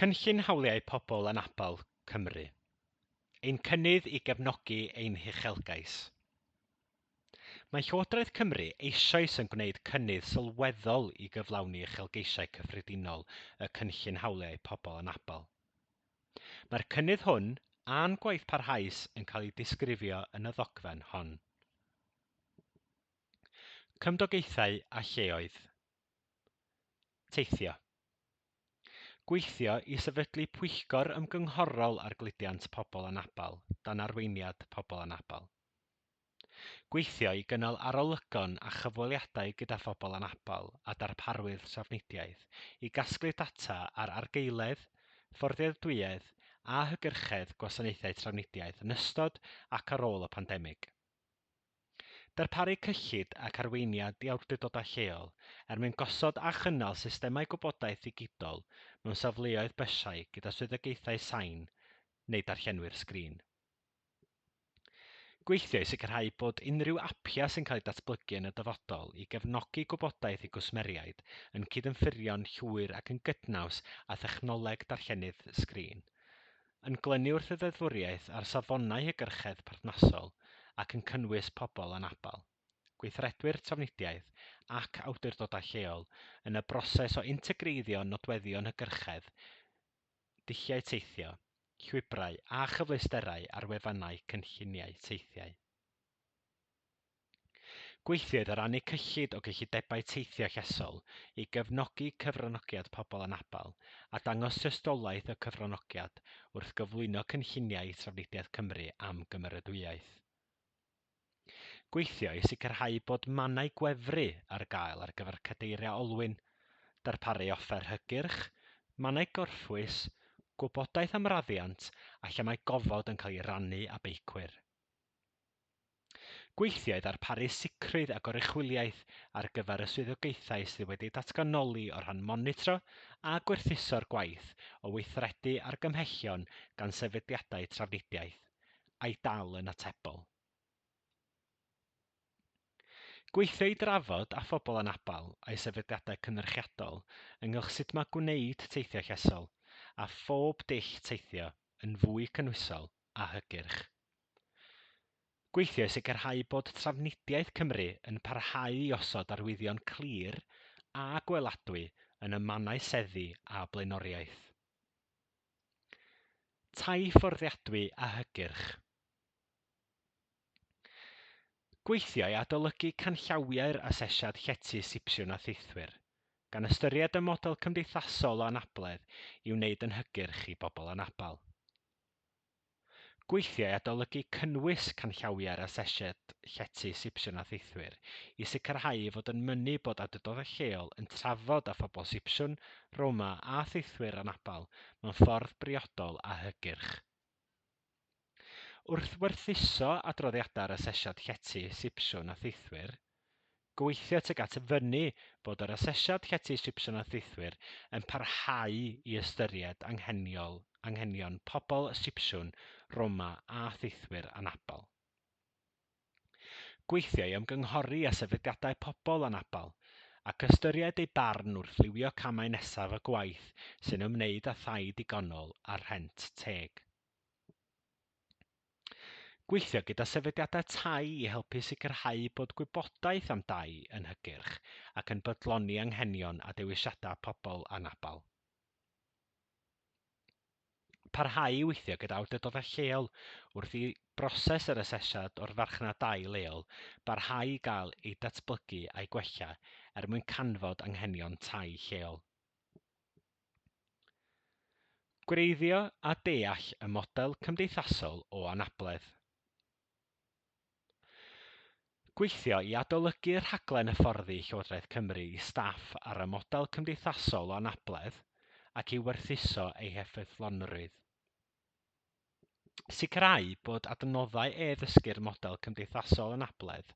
Cynllun Hawliau Pobl Anabl Cymru. Ein cynnydd i gefnogi ein uchelgais. Mae Llywodraeth Cymru eisoes yn gwneud cynnydd sylweddol i gyflawni uchelgeisiau cyffredinol y Cynllun Hawliau Pobl Anabl. Mae'r cynnydd hwn a'n gwaith parhaus yn cael ei disgrifio yn y ddogfen hon. Cymdogaethau a lleoedd. Teithio. Gweithio i sefydlu pwyllgor ymgynghorol ar gludiant pobl Anabl dan arweiniad pobl Anabl. Gweithio i gynnal arolygon a chyfweliadau gyda phobl Anabl a darparwyr trafnidiaeth i gasglu data ar argeuledd, fforddiadwyedd a hygyrchedd gwasanaethau trafnidiaeth yn ystod ac ar ôl y pandemig. Darparu cyllid ac arweiniad i awdurdodau lleol mwyn gosod a chynnal systemau gwybodaeth digidol mewn safleoedd bysiau gyda swyddogaethau sain neu darllenwyr sgrin. Gweithio i sicrhau bod unrhyw apia sy'n cael ei datblygu yn y dyfodol i gefnogi gwybodaeth i gwsmeriaid yn cydymffurfio'n llwyr ac yn gydnaws â thechnoleg darllenydd sgrin, yn glynu wrth y ddeddfwriaeth ar safonau hygyrchedd perthnasol ac yn cynnwys pobl Anabl, gweithredwyr trafnidiaeth ac awdurdodau lleol yn y broses o integreiddio nodweddion hygyrchedd, dulliau teithio, llwybrau a chyfleusterau ar wefannau cynlluniau teithiau. Gweithiwyd o rannu cyllid o gyllidebau teithio llesol i gefnogi cyfranogiad pobl Anabl a dangos tystiolaeth y cyfranogiad wrth gyflwyno cynlluniau trafnidiaeth Cymru am gymeradwyaeth. Gweithio i sicrhau bod mannau gwefru ar gael ar gyfer cadeiriau olwyn, darparu offer hygyrch, mannau gorffwys, gwybodaeth am raddiant a lle mae gofod yn cael ei rannu â beicwyr. Gweithio i ddarparu sicrwydd a goruchwyliaeth ar gyfer y swyddogaethau sydd wedi datganoli o rhan monitro a gwerthuso'r gwaith o weithredu argymhellion gan sefydliadau trafnidiaeth, a'i dal yn atebol. Gweithio i drafod â phobl Anabl a'i sefydliadau cynhyrchiadol ynghylch sut mae gwneud teithio llesol a phob dull teithio yn fwy cynhwysol a hygyrch. Gweithio i sicrhau bod trafnidiaeth Cymru yn parhau i osod arwyddion clir a gweladwy yn y mannau seddi a blaenoriaeth. Tai fforddiadwy a hygyrch. Gweithio i adolygu canllawiau'r asesiad llety sipsiwn a theithwyr, gan ystyried y model cymdeithasol o anabledd i wneud yn hygyrch i bobl Anabl. Gweithio i adolygu cynnwys canllawiau'r asesiad llety sipsiwn a theithwyr i sicrhau fod yn mynnu bod awdurdodau lleol yn trafod â phobl Sipsiwn, Roma a theithwyr Anabl mewn ffordd briodol a hygyrch. Wrth werthuso adroddiadau'r asesiad llety sipsiwn a theithwyr, gweithio tuag at fyny bod yr asesiad llety sipsiwn a theithwyr yn parhau i ystyried anghenion pobl Sipsiwn, Roma a theithwyr Anabl. Gweithio i ymgynghori â sefydliadau pobl Anabl ac ystyried ei barn wrth liwio camau nesaf y gwaith sy'n ymwneud â thai digonol a rhent teg. Gweithio gyda sefydliadau tai i helpu sicrhau bod gwybodaeth am dai yn hygyrch ac yn bodloni anghenion a dewisiadau pobl Anabl. Parhau i weithio gyda awdurdodau lleol wrth i broses yr asesiad o'r farchnad dai leol barhau i gael ei datblygu a'i gwella mwyn canfod anghenion tai lleol. Gwreiddio a deall y model cymdeithasol o anabledd. Gweithio i adolygu rhaglen hyfforddi Llywodraeth Cymru i staff ar y model cymdeithasol o anabledd ac i werthuso ei heffeithlonrwydd. Sicrhau bod adnoddau e-ddysgu'r model cymdeithasol anabledd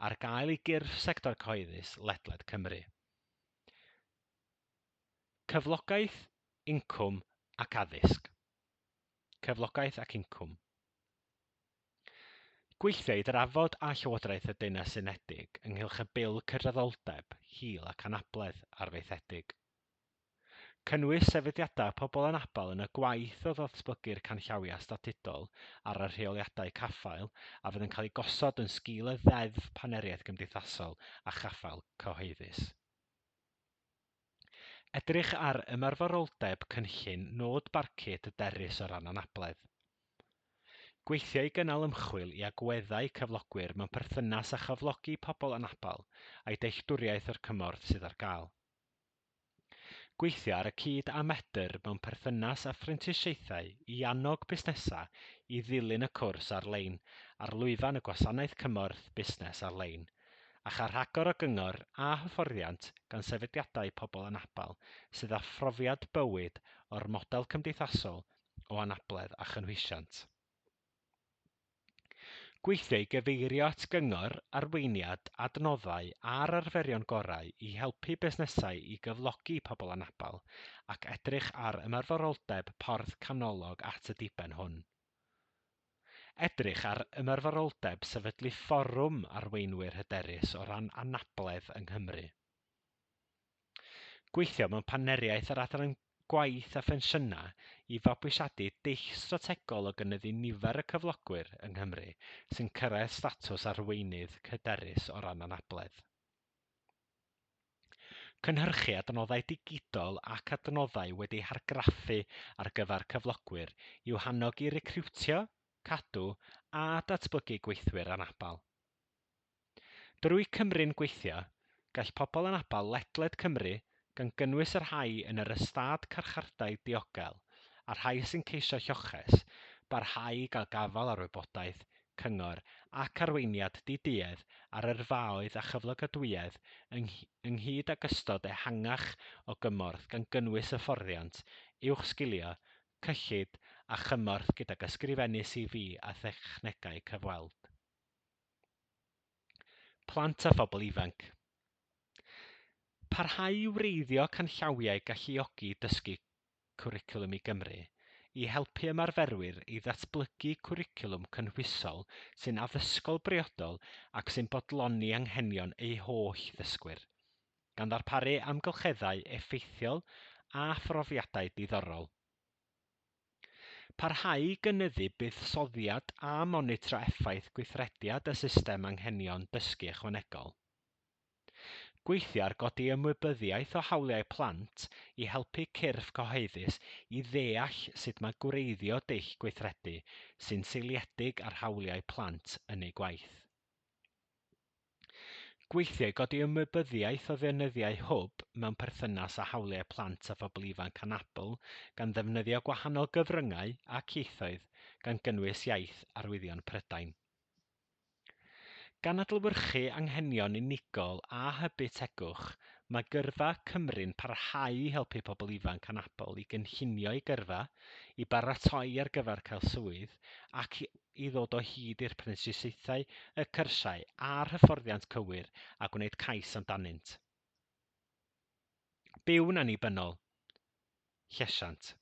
ar gael i gyrff sector cyhoeddus ledled Cymru. Cyflogaeth, incwm ac addysg. Cyflogaeth ac incwm. Gweithio i drafod â Llywodraeth y Deyrnas Unedig ynghylch y bil cydraddoldeb, hil ac anabledd arfaethedig. Cynnwys sefydliadau pobl anabl yn y gwaith o ddatblygu'r canllawiau statudol ar y rheoliadau caffael a fydd yn cael ei gosod yn sgil y ddeddf Partneriaeth Gymdeithasol a Chaffael Cyhoeddus. Edrych ar ymarferoldeb cynllun nod barcud y derys o ran anabledd. Gweithio i gynnal ymchwil i agweddau cyflogwyr mewn perthynas â chyflogi pobl anabl a'i dealltwriaeth o'r cymorth sydd ar gael. Gweithio ar y cyd a medr mewn perthynas â phrentisiaethau i annog busnesau i ddilyn y cwrs ar-lein ar lwyfan y gwasanaeth cymorth busnes ar-lein, a chael rhagor o gyngor a hyfforddiant gan sefydliadau pobl anabl sydd â phrofiad bywyd o'r model cymdeithasol o anabledd a chynhwysiant. Gweithio i gyfeirio at gyngor, arweiniad, adnoddau a'r arferion gorau i helpu busnesau i gyflogi pobl anabl ac edrych ar ymarferoldeb porth canolog at y diben hwn. Edrych ar ymarferoldeb sefydlu fforwm arweinwyr hyderus o ran anabledd yng Nghymru. Gweithio mewn partneriaeth ar adran gwaith a phensiynnau i fabwysiadu dull strategol o gynyddu nifer y cyflogwyr yng Nghymru sy'n cyrraedd statws arweinydd hyderus o ran anabledd. Cynhyrchu adnoddau digidol ac adnoddau wedi'u hargraffu ar gyfer cyflogwyr i'w hannog i recriwtio, cadw a datblygu gweithwyr anabl. Drwy Cymru'n gweithio, gall pobl anabl ledled Cymru, gan gynnwys y rhai yn yr ystad carchardai diogel a'r rhai sy'n ceisio lloches, barhau i gael gafal ar wybodaeth, cyngor ac arweiniad di-duedd ar yrfaoedd a chyflogadwyedd ynghyd ag ystod ehangach o gymorth gan gynnwys hyfforddiant, uwch-sgilio, cyllid a chymorth gydag ysgrifennu CV a thechnegau cyfweld. Plant a phobl ifanc. Parhau i wreiddio canllawiau galluogi dysgu cwricwlwm i Gymru i helpu ymarferwyr i ddatblygu cwricwlwm cynhwysol sy'n addysgol briodol ac sy'n bodloni anghenion eu holl ddysgwyr, gan ddarparu amgylcheddau effeithiol a phrofiadau diddorol. Parhau i gynyddu buddsoddiad a monitro effaith gweithrediad y system anghenion dysgu ychwanegol. Gweithio ar godi ymwybyddiaeth o hawliau plant i helpu cyrff cyhoeddus i ddeall sut mae gwreiddio dull gweithredu sy'n seiliedig ar hawliau plant yn ei gwaith. Gweithio i godi ymwybyddiaeth o ddeunyddiau hwb mewn perthynas â hawliau plant a phobl ifanc anabl gan ddefnyddio gwahanol gyfryngau ac ieithoedd gan gynnwys iaith arwyddion Prydain. Gan adlewyrchu anghenion unigol a hybu tegwch, mae Gyrfa Cymru'n parhau i helpu pobl ifanc anabl i gynllunio eu gyrfa, i baratoi ar gyfer cael swydd, ac i ddod o hyd i'r prensisaethau, y cyrsiau a'r hyfforddiant cywir a gwneud cais amdanynt. Byw'n annibynnol. Llesiant.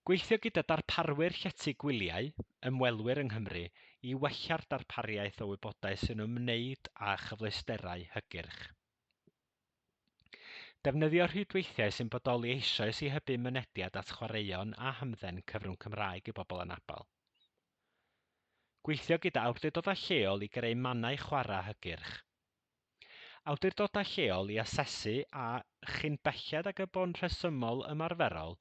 Gweithio gyda darparwyr llety gwyliau, ymwelwyr yng Nghymru, i wella'r darpariaeth o wybodaeth sy'n ymwneud â chyfleusterau hygyrch. Defnyddio rhwydweithiau sy'n bodoli eisoes i hybu mynediad at chwaraeon a hymdden cyfrwng Cymraeg i bobl anabl. Gweithio gyda awdurdodau lleol i greu mannau chwarae hygyrch. Awdurdodau lleol i asesu a chynbelled ag y bon rhesymol ymarferol,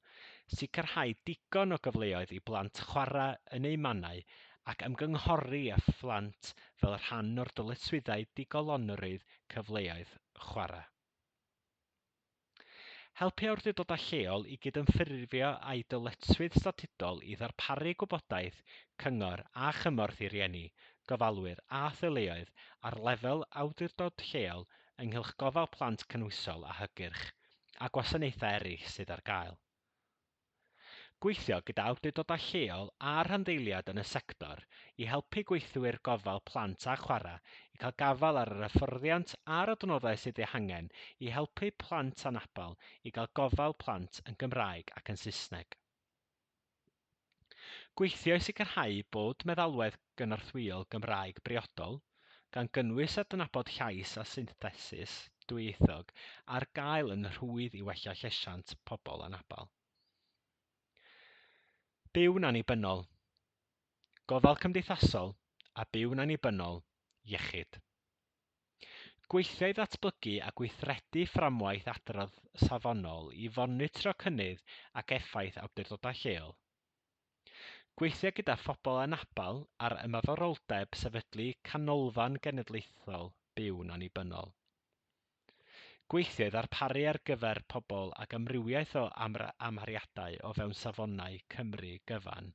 sicrhau digon o gyfleoedd i blant chwarae yn eu mannau ac ymgynghori â phlant fel rhan o'r dyletswyddau digolonrwydd cyfleoedd chwarae. Helpu awdurdodau lleol i gydymffurfio â'i dyletswydd statudol i ddarparu gwybodaeth, cyngor a chymorth i rieni, gofalwyr a theuluoedd ar lefel awdurdod lleol ynghylch gofal plant cynhwysol a hygyrch a gwasanaethau eraill sydd ar gael. Gweithio gyda awdurdodau lleol a rhanddeiliad yn y sector i helpu gweithwyr gofal plant a chwarae i cael gafal ar yr hyfforddiant a'r adnoddau sydd eu hangen i helpu plant anabl i gael gofal plant yn Gymraeg ac yn Saesneg. Gweithio i sicrhau bod meddalwedd gynorthwyol Gymraeg briodol, gan gynnwys adnabod llais a synthesis, dwyieithog ar gael yn rhwydd i wella llesiant pobl anabl. Byw'n annibynnol, gofal cymdeithasol a byw'n annibynnol, iechyd. Gweithiau ddatblygu a gweithredu fframwaith adrodd safonol i fonitro cynnydd ac effaith awdurdodau lleol. Gweithiau gyda phobl anabl ar ymaferoldeb sefydlu canolfan genedlaethol byw'n annibynnol. Gweithiau ddarparu ar gyfer pobl ac amrywiaeth o amhariadau o fewn safonau Cymru gyfan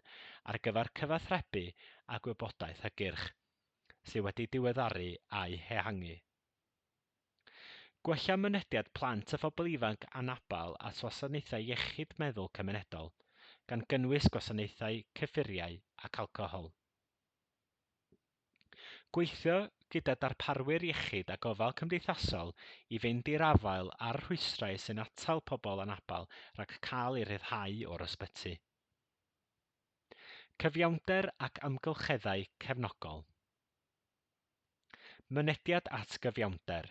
ar gyfer cyfathrebu a gwybodaeth hygyrch, sydd wedi diweddaru a'i hehangu. Gwella mynediad plant a phobl ifanc anabl at wasanaethau iechyd meddwl cymunedol, gan gynnwys gwasanaethau cyffuriau ac alcohol. Gweithio gyda darparwyr iechyd a gofal cymdeithasol i fynd i'r afael a'r rhwystrau sy'n atal pobl anabl rhag cael eu rhyddhau o'r ysbyty. Cyfiawnder ac amgylcheddau cefnogol. Mynediad at gyfiawnder.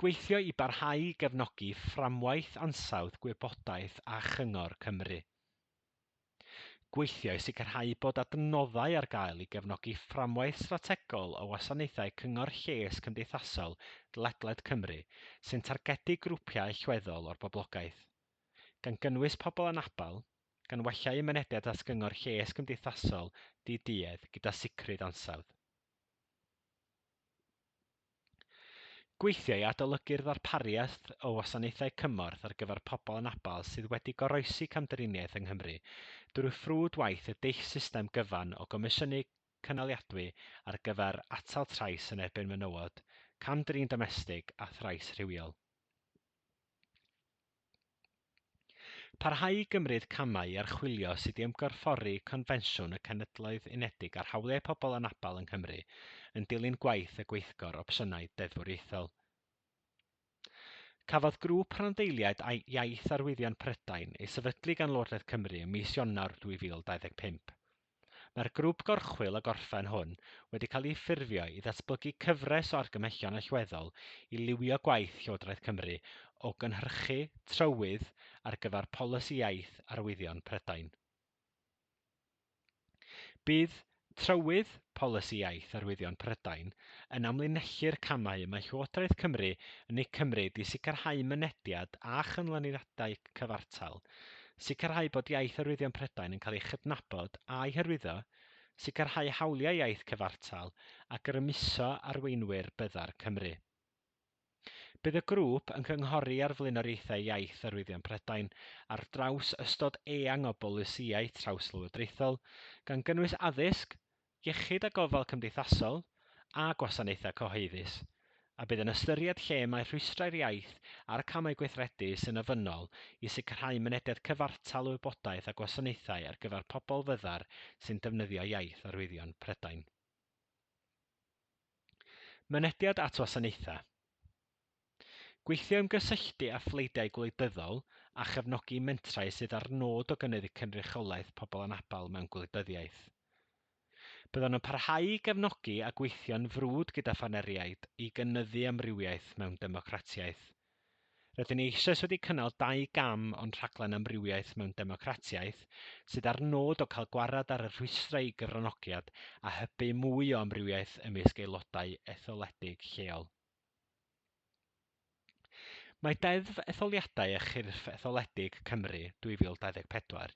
Gweithio i barhau i gefnogi fframwaith ansawdd gwybodaeth a chyngor Cymru. Gweithio i sicrhau bod adnoddau ar gael i gefnogi fframwaith strategol o wasanaethau cyngor lles cymdeithasol ledled Cymru sy'n targedu grwpiau allweddol o'r boblogaeth, gan gynnwys pobl anabl, gan wella eu mynediad at gyngor lles cymdeithasol di-duedd gyda sicrwydd ansawdd. Gweithio i adolygu'r ddarpariaeth o wasanaethau cymorth ar gyfer pobl anabl sydd wedi goroesi camdriniaeth yng Nghymru drwy ffrwd waith y dull system gyfan o gomisiynu cynaliadwy ar gyfer atal trais yn erbyn menywod, camdrin domestig a thrais rhywiol. Parhau i gymryd camau i archwilio sydd i ymgorffori Confensiwn y Cenhedloedd Unedig ar hawliau pobl anabl yng Nghymru yn dilyn gwaith y gweithgor opsiynau deddfwriaethol. Cafodd grŵp rhandeiliad iaith arwyddion Prydain ei sefydlu gan Llywodraeth Cymru ym mis Ionawr 2025. Mae'r grŵp gorchwil a gorffen hwn wedi cael ei ffurfio i ddatblygu cyfres o argymhellion allweddol i liwio gwaith Llywodraeth Cymru o gynhyrchu trywydd ar gyfer polisi iaith arwyddion Prydain. Bydd trywydd polisi iaith arwyddion Prydain yn amlinellu'r camau mae Llywodraeth Cymru yn ei cymryd i sicrhau mynediad a chynlyniadau cyfartal, sicrhau bod iaith arwyddion Prydain yn cael ei chydnabod a'i hyrwyddo, sicrhau hawliau iaith cyfartal a grymuso arweinwyr byddar Cymru. Bydd y grŵp yn cynghori ar flaenoriaethau iaith arwyddion Prydain ar draws ystod eang o bolisïau trawslywodraethol, gan gynnwys addysg, iechyd a gofal cymdeithasol a gwasanaethau cyhoeddus, a bydd yn ystyried lle mae rhwystrau'r iaith a'r camau gweithredu sy'n ofynnol i sicrhau mynediad cyfartal o wybodaeth a gwasanaethau ar gyfer pobl fyddar sy'n defnyddio iaith arwyddion Prydain. Mynediad at wasanaethau. Gweithio ymgysylltu â phleidiau gwleidyddol a chefnogi mentrau sydd ar nod o gynyddu cynrychiolaeth pobl anabl mewn gwleidyddiaeth. Byddwn yn parhau i gefnogi a gweithio'n frwd gyda phaneriaid i gynyddu amrywiaeth mewn democratiaeth. Rydyn ni eisoes wedi cynnal 2 gam o'n rhaglen amrywiaeth mewn democratiaeth sydd ar nod o cael gwarad ar y rhwystrau i gyranogiad a hybu mwy o amrywiaeth ymysg aelodau etholedig lleol. Mae Deddf Etholiadau a Chyrff Etholedig Cymru 2024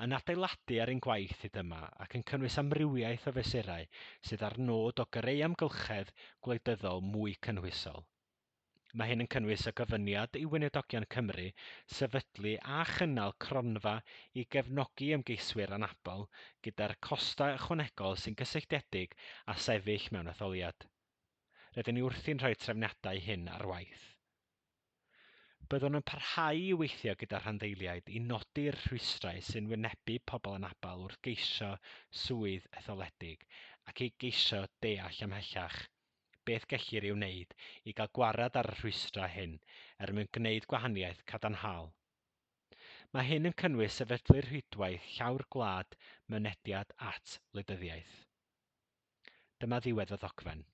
yn adeiladu ar ein gwaith hyd yma ac yn cynnwys amrywiaeth o fesurau sydd ar nod o greu amgylchedd gwleidyddol mwy cynhwysol. Mae hyn yn cynnwys y gofyniad i Weinidogion Cymru sefydlu a chynnal cronfa i gefnogi ymgeiswyr anabl gyda'r costau ychwanegol sy'n gysylltiedig â sefyll mewn etholiad. Rydyn ni wrthi'n rhoi trefniadau hyn ar waith. Byddwn yn parhau i weithio gyda rhandeiliaid i nodi'r rhwystrau sy'n wynebu pobl anabl wrth geisio swydd etholedig ac i geisio deall ymhellach beth gellir ei wneud i gael gwarad ar y rhwystrau hyn mwyn gwneud gwahaniaeth cadarnhaol. Mae hyn yn cynnwys sefydlu'r rhwydwaith llawr gwlad mynediad at wleidyddiaeth. Dyma ddiwedd y ddogfen.